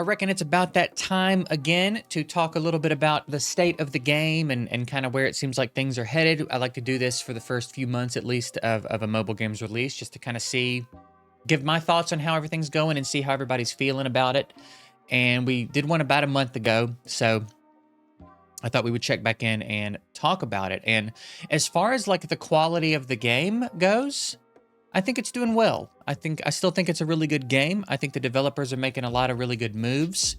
I reckon it's about that time again to talk a little bit about the state of the game and kind of where it seems like things are headed. I like to do this for the first few months at least of a mobile game's release, just to kind of give my thoughts on how everything's going and see how everybody's feeling about it. And we did one about a month ago, so I thought we would check back in and talk about it. And as far as like the quality of the game goes, I think it's doing well. I still think it's a really good game. I think the developers are making a lot of really good moves.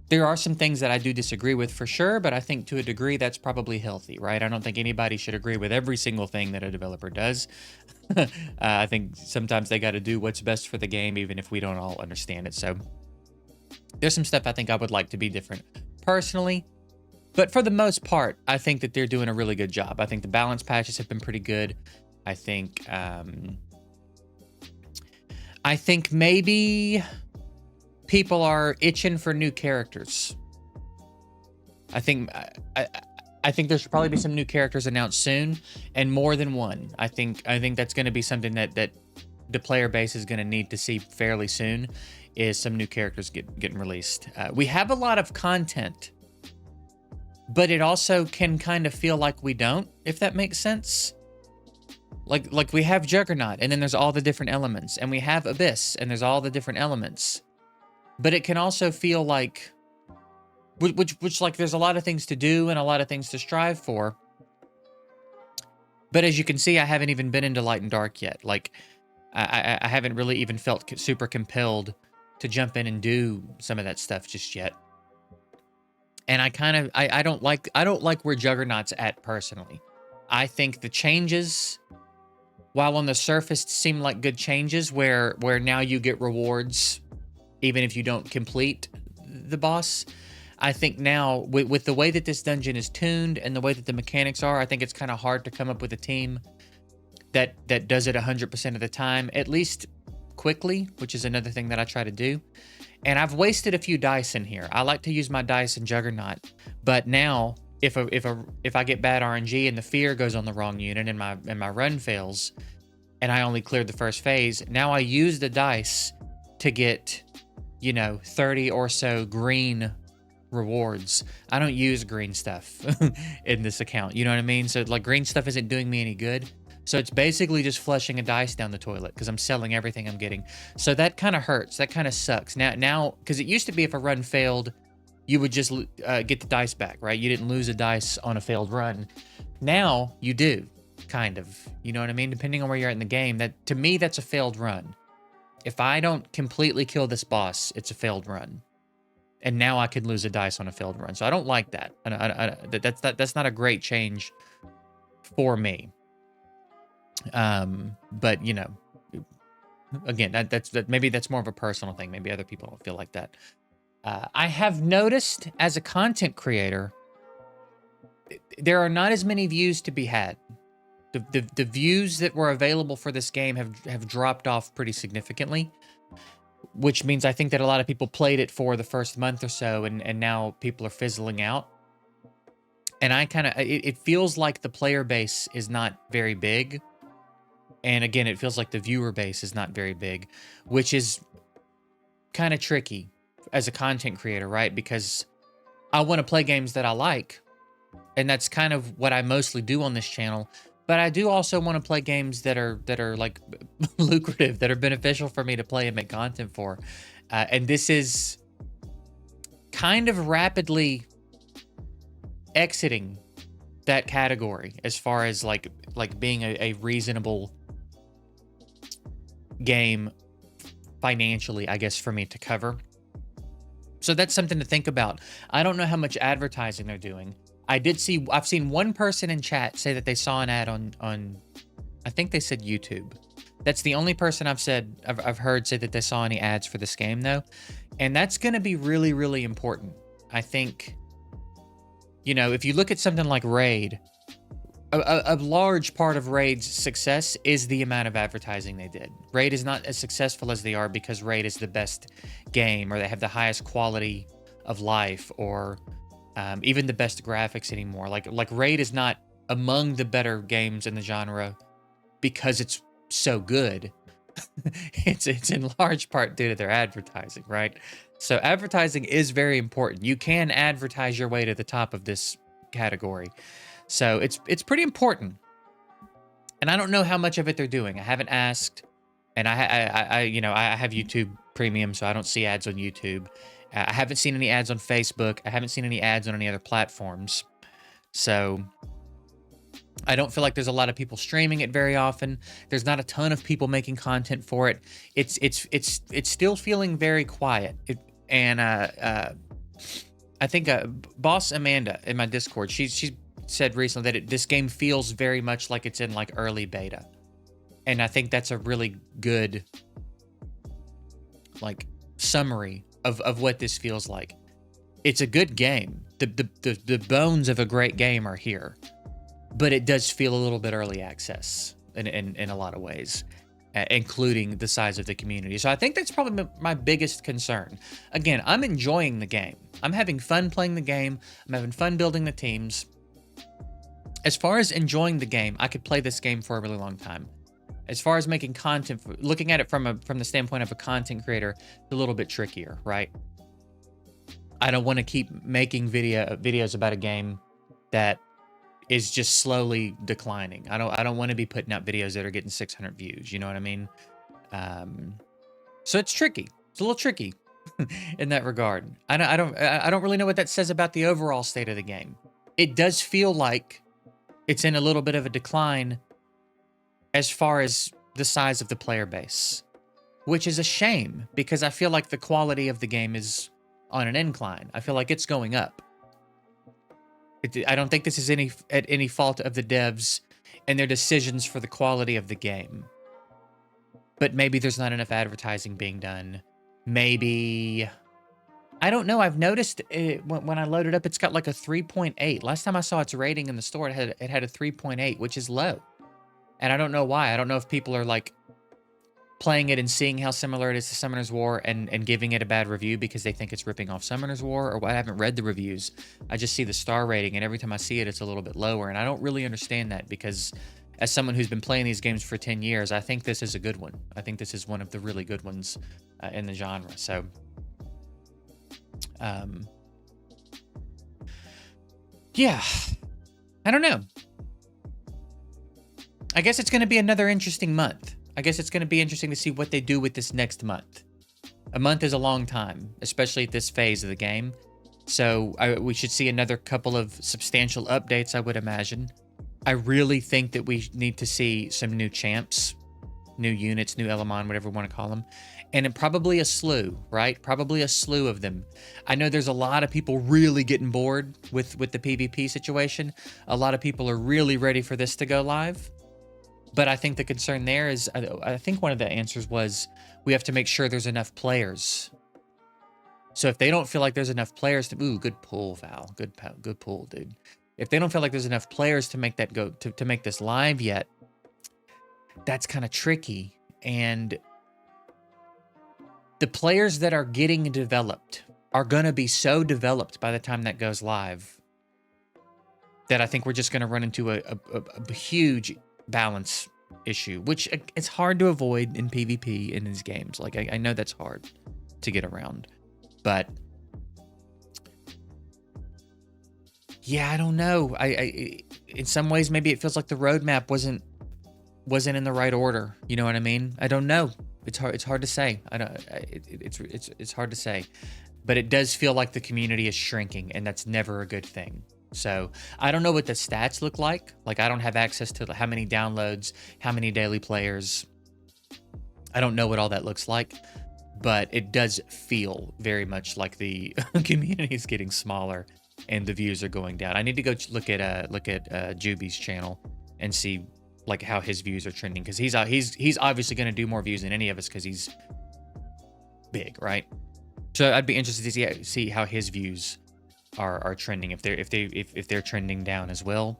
There are some things that I do disagree with for sure, but I think to a degree that's probably healthy, right? I don't think anybody should agree with every single thing that a developer does. I think sometimes they got to do what's best for the game, even if we don't all understand it. So there's some stuff I think I would like to be different personally. But for the most part, I think that they're doing a really good job. I think the balance patches have been pretty good. I think maybe people are itching for new characters. I think there should probably be some new characters announced soon, and more than one. I think that's going to be something that the player base is going to need to see fairly soon, is some new characters getting released. We have a lot of content, but it also can kind of feel like we don't, if that makes sense. Like we have Juggernaut, and then there's all the different elements, and we have Abyss, and there's all the different elements. But it can also feel like, which like there's a lot of things to do and a lot of things to strive for. But as you can see, I haven't even been into Light and Dark yet. Like, I haven't really even felt super compelled to jump in and do some of that stuff just yet. And I don't like where Juggernaut's at personally. I think the changes, while on the surface seem like good changes, where now you get rewards even if you don't complete the boss, I think now with the way that this dungeon is tuned and the way that the mechanics are, I think it's kind of hard to come up with a team that does it 100% of the time, at least quickly, which is another thing that I try to do. And I've wasted a few dice in here. I like to use my dice in Juggernaut, but now if I get bad RNG and the fear goes on the wrong unit and my run fails, and I only cleared the first phase, now I use the dice to get, 30 or so green rewards. I don't use green stuff in this account. You know what I mean? So like green stuff isn't doing me any good. So it's basically just flushing a dice down the toilet because I'm selling everything I'm getting. So that kind of hurts. That kind of sucks. Now, because it used to be if a run failed, you would just get the dice back, right? You didn't lose a dice on a failed run. Now you do, kind of. You know what I mean? Depending on where you're at in the game, to me, that's a failed run. If I don't completely kill this boss, it's a failed run. And now I could lose a dice on a failed run. So I don't like that. That's not a great change for me. But again, maybe that's more of a personal thing. Maybe other people don't feel like that. I have noticed as a content creator, there are not as many views to be had. The views that were available for this game have dropped off pretty significantly, which means I think that a lot of people played it for the first month or so, and now people are fizzling out. And it feels like the player base is not very big. And again, it feels like the viewer base is not very big, which is kind of tricky as a content creator, right? Because I want to play games that I like, and that's kind of what I mostly do on this channel. But I do also want to play games that are like lucrative, that are beneficial for me to play and make content for. And this is kind of rapidly exiting that category as far as like being a reasonable game financially, I guess, for me to cover. So that's something to think about. I don't know how much advertising they're doing. I've seen one person in chat say that they saw an ad on I think they said YouTube. That's the only person I've heard say that they saw any ads for this game though. And that's going to be really, really important. I think, if you look at something like Raid, a large part of Raid's success is the amount of advertising they did. Raid is not as successful as they are because Raid is the best game, or they have the highest quality of life, or even the best graphics anymore. Like Raid is not among the better games in the genre because it's so good. It's in large part due to their advertising, right? So advertising is very important. You can advertise your way to the top of this category. So it's pretty important. And I don't know how much of it they're doing. I haven't asked, and I have YouTube Premium, so I don't see ads on YouTube. I haven't seen any ads on Facebook. I haven't seen any ads on any other platforms. So I don't feel like there's a lot of people streaming it very often. There's not a ton of people making content for it. It's still feeling very quiet. I think Boss Amanda in my Discord, she said recently that this game feels very much like it's in like early beta, and I think that's a really good like summary of what this feels like. It's a good game. The bones of a great game are here, but it does feel a little bit early access in a lot of ways, including the size of the community. So I think that's probably my biggest concern. Again, I'm enjoying the game. I'm having fun playing the game. I'm having fun building the teams. As far as enjoying the game, I could play this game for a really long time. As far as making content, looking at it from the standpoint of a content creator, it's a little bit trickier, right? I don't want to keep making videos about a game that is just slowly declining. I don't want to be putting out videos that are getting 600 views. You know what I mean? So it's tricky. It's a little tricky in that regard. I don't really know what that says about the overall state of the game. It does feel like it's in a little bit of a decline as far as the size of the player base, which is a shame because I feel like the quality of the game is on an incline. I feel like it's going up. I don't think this is at any fault of the devs and their decisions for the quality of the game. But maybe there's not enough advertising being done. Maybe... I don't know. I've noticed when I load it up, it's got like a 3.8. Last time I saw its rating in the store, it had a 3.8, which is low. And I don't know why. I don't know if people are like playing it and seeing how similar it is to Summoner's War and giving it a bad review because they think it's ripping off Summoner's War, or I haven't read the reviews. I just see the star rating, and every time I see it, it's a little bit lower. And I don't really understand that because as someone who's been playing these games for 10 years, I think this is a good one. I think this is one of the really good ones in the genre. So... yeah, I don't know. I guess it's going to be another interesting month. I guess it's going to be interesting to see what they do with this next month. A month is a long time, especially at this phase of the game. So we should see another couple of substantial updates, I would imagine. I really think that we need to see some new champs, new units, new Elamon, whatever we want to call them. And probably a slew, right? Probably a slew of them. I know there's a lot of people really getting bored with the PvP situation. A lot of people are really ready for this to go live. But I think the concern there is, I think one of the answers was, we have to make sure there's enough players. So if they don't feel like there's enough players to, ooh, good pull, Val. Good pull, dude. If they don't feel like there's enough players to make that go, to make this live yet, that's kind of tricky. And the players that are getting developed are going to be so developed by the time that goes live that I think we're just going to run into a huge balance issue, which it's hard to avoid in PvP in these games. Like, I know that's hard to get around, but yeah, I don't know. I in some ways, maybe it feels like the roadmap wasn't in the right order. You know what I mean? I don't know. It's hard to say. It's hard to say, but it does feel like the community is shrinking, and that's never a good thing. So I don't know what the stats look like. Like, I don't have access to how many downloads, how many daily players. I don't know what all that looks like, but it does feel very much like the community is getting smaller and the views are going down. I need to go look at Juby's channel and see like how his views are trending, because he's obviously going to do more views than any of us because he's big, right? So I'd be interested to see how his views are trending, if they're trending down as well,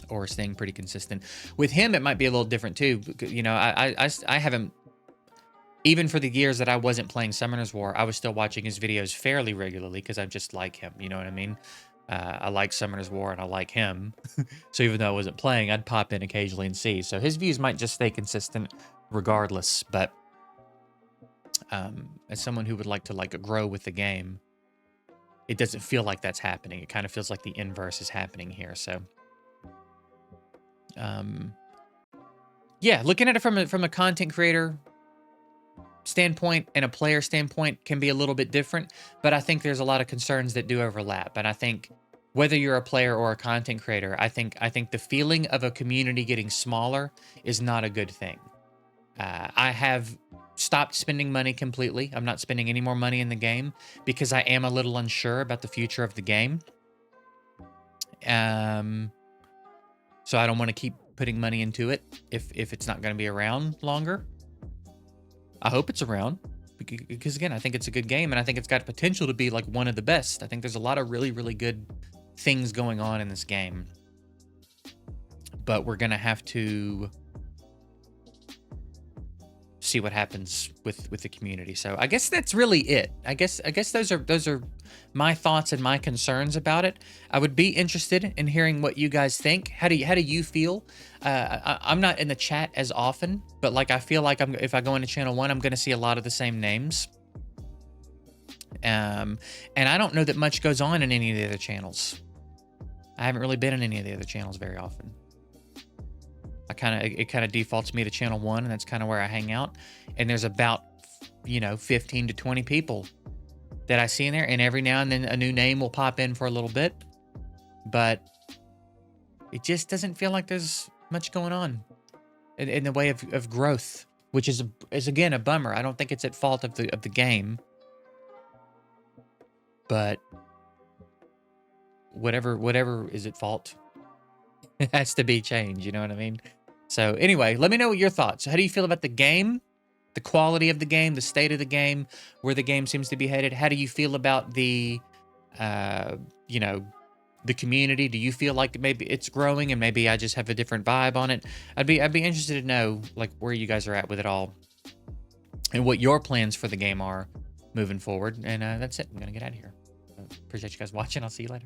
or staying pretty consistent. With him, it might be a little different too. You know, I haven't, even for the years that I wasn't playing Summoner's War, I was still watching his videos fairly regularly because I just like him. You know what I mean? I like Summoner's War and I like him. So even though I wasn't playing, I'd pop in occasionally and see. So his views might just stay consistent regardless. But as someone who would like to grow with the game, it doesn't feel like that's happening. It kind of feels like the inverse is happening here. So, yeah, looking at it from a content creator standpoint and a player standpoint can be a little bit different, but I think there's a lot of concerns that do overlap. And I think whether you're a player or a content creator, I think the feeling of a community getting smaller is not a good thing. I have stopped spending money completely. I'm not spending any more money in the game because I am a little unsure about the future of the game. So I don't want to keep putting money into it if it's not going to be around longer. I hope it's around because, again, I think it's a good game and I think it's got potential to be like one of the best. I think there's a lot of really, really good things going on in this game. But we're going to have to see what happens with the community. So I guess that's really it. I guess those are my thoughts and my concerns about it. I would be interested in hearing what you guys think. How do you feel? I'm not in the chat as often, but like I feel like if I go into channel 1, I'm going to see a lot of the same names. And I don't know that much goes on in any of the other channels. I haven't really been in any of the other channels very often. It kind of defaults me to channel 1, and that's kind of where I hang out. And there's about 15 to 20 people that I see in there, and every now and then a new name will pop in for a little bit, but it just doesn't feel like there's much going on in the way of growth, which is again a bummer. I don't think it's at fault of the game, but whatever is at fault, it has to be changed. You know what I mean? So anyway, let me know your thoughts. How do you feel about the game, the quality of the game, the state of the game, where the game seems to be headed? How do you feel about the, the community? Do you feel like maybe it's growing and maybe I just have a different vibe on it? I'd be interested to know like where you guys are at with it all and what your plans for the game are moving forward. And that's it. I'm gonna get out of here. Appreciate you guys watching. I'll see you later.